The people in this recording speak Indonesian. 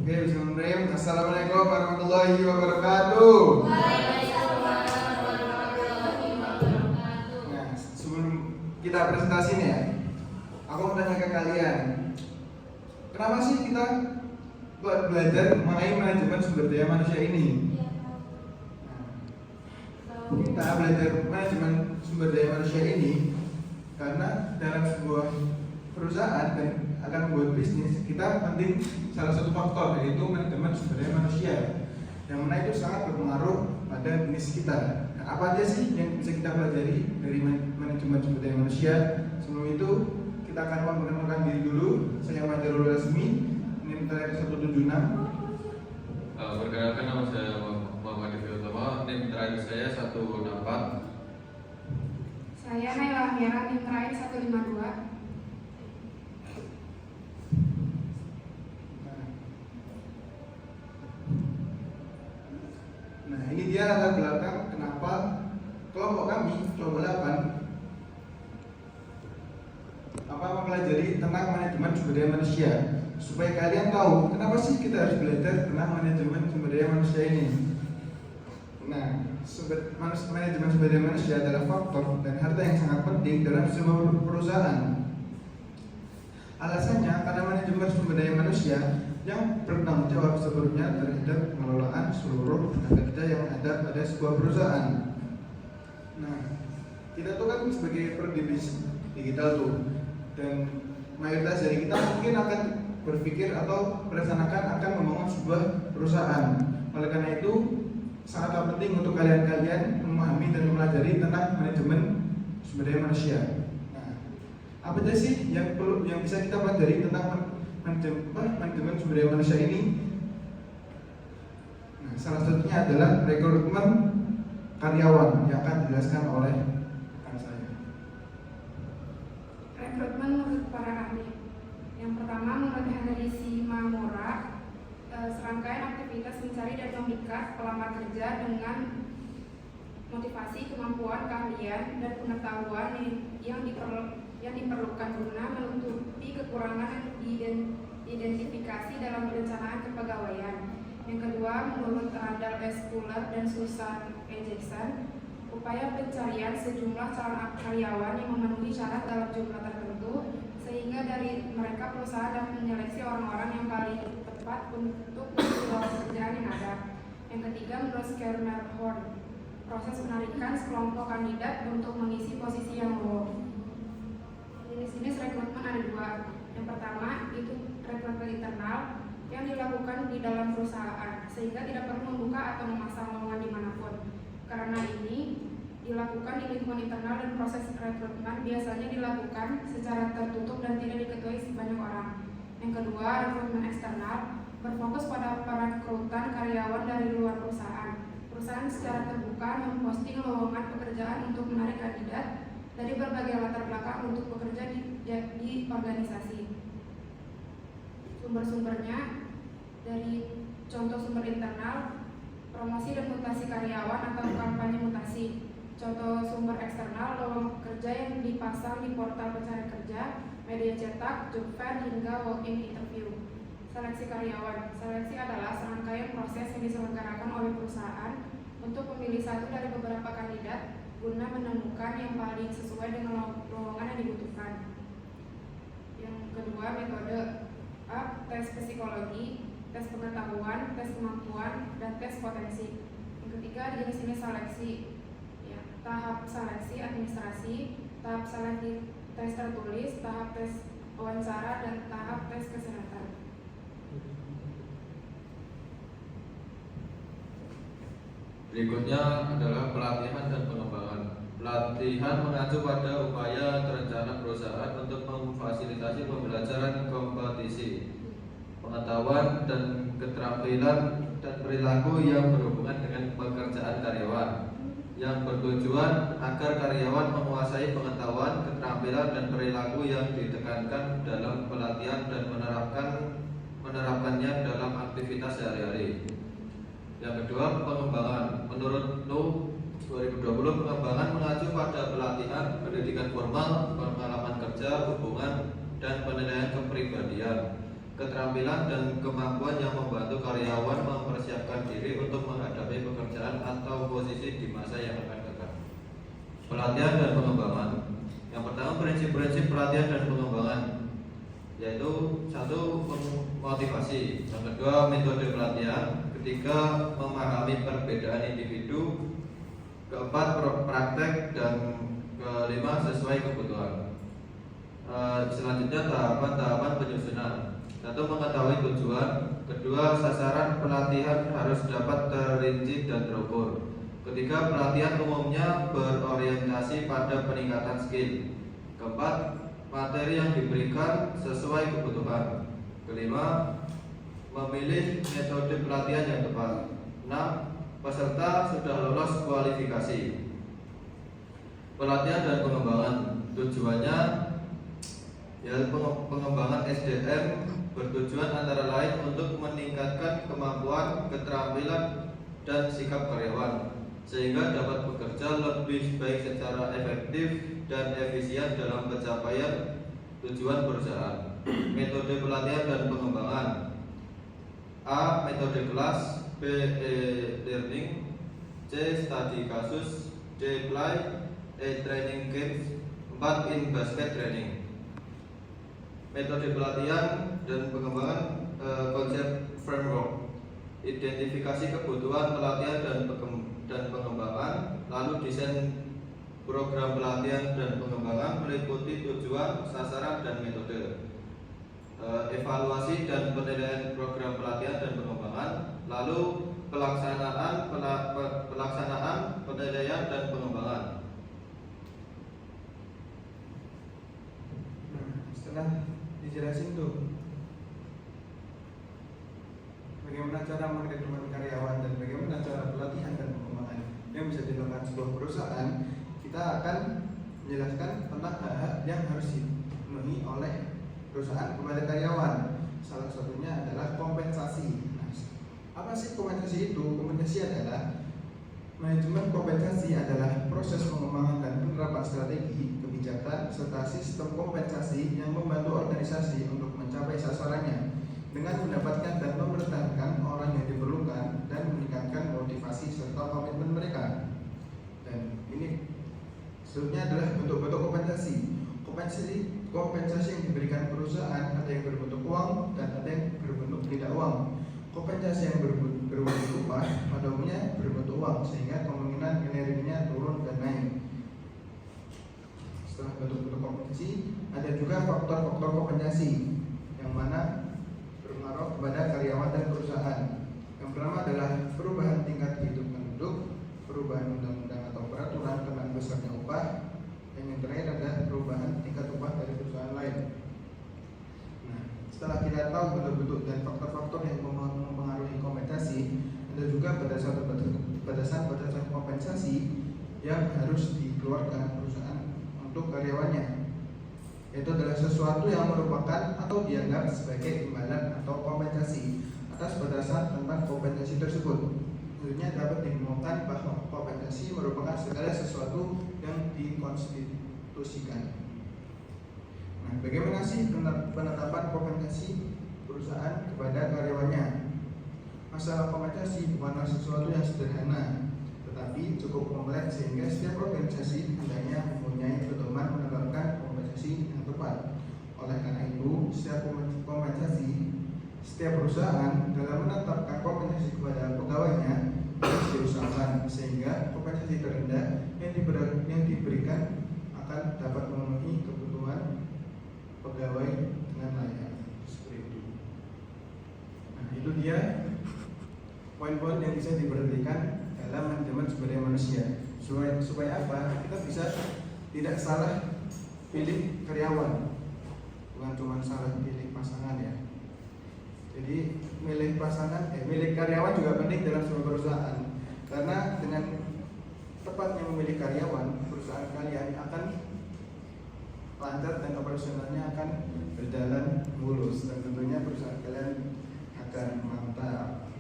Oke, bismillahirrahmanirrahim. Assalamualaikum warahmatullahi wabarakatuh. Nah, sebelum kita presentasi nih ya, aku mau tanya ke kalian, kenapa sih kita belajar mengenai manajemen sumber daya manusia ini? Kita belajar manajemen sumber daya manusia ini karena dalam sebuah perusahaan dan akan membuat bisnis, kita penting salah satu faktor yaitu manajemen sumber daya manusia, yang mana itu sangat berpengaruh pada bisnis kita. Nah, apa aja sih yang bisa kita pelajari dari manajemen sumber daya manusia? Sebelum itu kita akan memperkenalkan diri dulu. Saya Majarul Rasmi, NIM terakhir 176. Perkenalkan, nama saya Muhammad Devi Utama, NIM terakhir saya 164. Saya Naila Mira, NIM terakhir 152. Nah, ini dia latar belakang kenapa kelompok kami, kelompok 8, mempelajari tentang manajemen sumber daya manusia, supaya kalian tahu kenapa sih kita harus belajar tentang manajemen sumber daya manusia ini. Nah, manajemen sumber daya manusia adalah faktor dan harta yang sangat penting dalam sebuah perusahaan. Alasannya karena manajemen sumber daya manusia yang bertanggung jawab sepenuhnya terhadap pengelolaan seluruh tenaga kerja yang ada pada sebuah perusahaan. Nah, kita tuh kan sebagai perdebis digital tuh, dan mayoritas dari kita mungkin akan berpikir atau merencanakan akan membangun sebuah perusahaan. Oleh karena itu, sangat penting untuk kalian memahami dan mempelajari tentang manajemen sumber daya manusia. Nah, apa aja sih yang bisa kita pelajari tentang manajemen sumber daya manusia ini? Nah, salah satunya adalah rekrutmen karyawan yang akan dijelaskan oleh rekan saya. Rekrutmen menurut para ahli. Yang pertama, menurut Henry Shimamura, serangkaian aktivitas mencari dan memikat pelamar kerja dengan motivasi, kemampuan, keahlian, dan pengetahuan yang diperlukan guna menutupi kekurangan yang diidentifikasi dalam perencanaan kepegawaian. Yang kedua, menurut Randall S. Fuller dan Susan E. Jackson, upaya pencarian sejumlah calon karyawan yang memenuhi syarat dalam jumlah tertentu, sehingga dari mereka perusahaan dapat menyeleksi orang-orang yang paling tepat untuk mengisi pekerjaan yang ada. Yang ketiga, menurut Schermer Horn, proses penarikan sekelompok kandidat untuk mengisi posisi yang lowong. Jenis-jenis rekrutmen ada dua. Yang pertama itu rekrutmen internal yang dilakukan di dalam perusahaan, sehingga tidak perlu membuka atau memasang lowongan dimanapun. Karena ini dilakukan di lingkungan internal dan proses rekrutmen biasanya dilakukan secara tertutup dan tidak diketahui sebanyak orang. Yang kedua, rekrutmen eksternal berfokus pada perekrutan karyawan dari luar perusahaan. Perusahaan secara terbuka memposting lowongan pekerjaan untuk menarik kandidat dari berbagai latar belakang untuk bekerja di organisasi. Sumber-sumbernya dari contoh sumber internal, promosi dan mutasi karyawan atau kampanye mutasi. Contoh sumber eksternal, lowongan kerja yang dipasang di portal pencarian kerja, media cetak, job fair, hingga walk-in interview. Seleksi karyawan. Seleksi adalah serangkaian proses yang diselenggarakan oleh perusahaan untuk memilih satu dari beberapa kandidat guna menemukan yang paling sesuai dengan lowongan yang dibutuhkan. Yang kedua, metode A, tes psikologi, tes pengetahuan, tes kemampuan, dan tes potensi. Yang ketiga, jenis-jenis seleksi, ya, tahap seleksi administrasi, tahap seleksi tes tertulis, tahap tes wawancara, dan tahap tes kesehatan. Berikutnya adalah pelatihan dan pengembangan. Pelatihan mengacu pada upaya terencana perusahaan untuk memfasilitasi pembelajaran kompetisi, pengetahuan dan keterampilan dan perilaku yang berhubungan dengan pekerjaan karyawan, yang bertujuan agar karyawan menguasai pengetahuan, keterampilan dan perilaku yang ditekankan dalam pelatihan dan menerapkannya dalam aktivitas sehari-hari. Yang kedua, pengembangan. Menurut NU 2020, pengembangan mengacu pada pelatihan, pendidikan formal, pengalaman kerja, hubungan, dan penilaian kepribadian. keterampilan dan kemampuan yang membantu karyawan mempersiapkan diri untuk menghadapi pekerjaan atau posisi di masa yang akan datang. Pelatihan dan pengembangan. Yang pertama, prinsip-prinsip pelatihan dan pengembangan, yaitu satu, motivasi. Yang kedua, metode pelatihan. Ketiga, memahami perbedaan individu. Keempat, praktek. Dan kelima, sesuai kebutuhan. Selanjutnya, tahapan-tahapan penyusunan. Satu, mengetahui tujuan. Kedua, sasaran pelatihan harus dapat terinci dan terukur. Ketiga, pelatihan umumnya berorientasi pada peningkatan skill. Keempat, materi yang diberikan sesuai kebutuhan. Kelima, memilih metode pelatihan yang tepat. 6, peserta sudah lolos kualifikasi. Pelatihan dan pengembangan. Tujuannya ya pengembangan SDM bertujuan antara lain untuk meningkatkan kemampuan, keterampilan, dan sikap karyawan sehingga dapat bekerja lebih baik secara efektif dan efisien dalam pencapaian tujuan perusahaan. Metode pelatihan dan pengembangan. A. Metode kelas. B. E-learning. C. Studi kasus. D. Play. E. Training games. 4. In basket training. Metode pelatihan dan pengembangan. Konsep framework. Identifikasi kebutuhan pelatihan dan pengembangan, lalu desain program pelatihan dan pengembangan meliputi tujuan, sasaran, dan metode. Evaluasi dan penilaian program pelatihan dan pengembangan, lalu pelaksanaan, penilaian, dan pengembangan. Nah, setelah dijelasin tuh bagaimana cara merekrutmen karyawan dan bagaimana cara pelatihan dan pengembangan yang bisa dilakukan sebuah perusahaan, kita akan menjelaskan tentang hal-hal yang harus dipenuhi oleh perusahaan kepada karyawan. Salah satunya adalah kompensasi. Nah, apa sih kompensasi itu? Kompensasi adalah manajemen. Kompensasi adalah proses pengembangan dan penerapan strategi, kebijakan, serta sistem kompensasi yang membantu organisasi untuk mencapai sasarannya dengan mendapatkan dan mempertahankan orang yang diperlukan dan meningkatkan motivasi serta komitmen mereka. Dan ini selanjutnya adalah bentuk-bentuk kompensasi. Kompensasi yang diberikan perusahaan ada yang berbentuk uang dan ada yang berbentuk tidak uang. Kompensasi yang berbentuk upah pada umumnya berbentuk uang sehingga kemungkinan energinya turun dan naik. Setelah bentuk-bentuk kompensasi, ada juga faktor-faktor kompensasi yang mana berpengaruh kepada karyawan dan perusahaan. Yang pertama adalah perubahan tingkat hidup penduduk, perubahan undang-undang atau peraturan tentang besarnya upah, dan yang terakhir adalah perubahan tingkat upah dari perusahaan lain. Nah, setelah kita tahu bentuk-bentuk dan faktor-faktor yang mempengaruhi kompensasi, ada juga batasan kompensasi yang harus dikeluarkan perusahaan untuk karyawannya, yaitu adalah sesuatu yang merupakan atau dianggap sebagai imbalan atau kompensasi atas batasan tentang kompensasi tersebut. Tentunya dapat ditemukan bahwa kompensasi merupakan segala sesuatu yang dikonstitusikan. Nah, bagaimana sih penetapan kompensasi perusahaan kepada karyawannya? Masalah kompensasi bukanlah sesuatu yang sederhana, tetapi cukup kompleks sehingga setiap organisasi hendaknya mempunyai pedoman menetapkan kompensasi yang tepat. Oleh karena itu, setiap perusahaan dalam menetapkan kompensasi kepada pegawainya harus diusahakan sehingga kompensasi terendah yang diberikan akan dapat memenuhi kebutuhan pegawai dengan layak. Seperti itu. Nah, itu dia poin-poin yang bisa diperhatikan dalam manajemen sumber daya manusia. Supaya apa? Kita bisa tidak salah pilih karyawan, bukan cuma salah pilih pasangan ya. Jadi milih karyawan juga penting dalam sebuah perusahaan, karena dengan tepatnya memilih karyawan, perusahaan kalian akan lancar dan operasionalnya akan berjalan mulus dan tentunya perusahaan kalian akan mantap.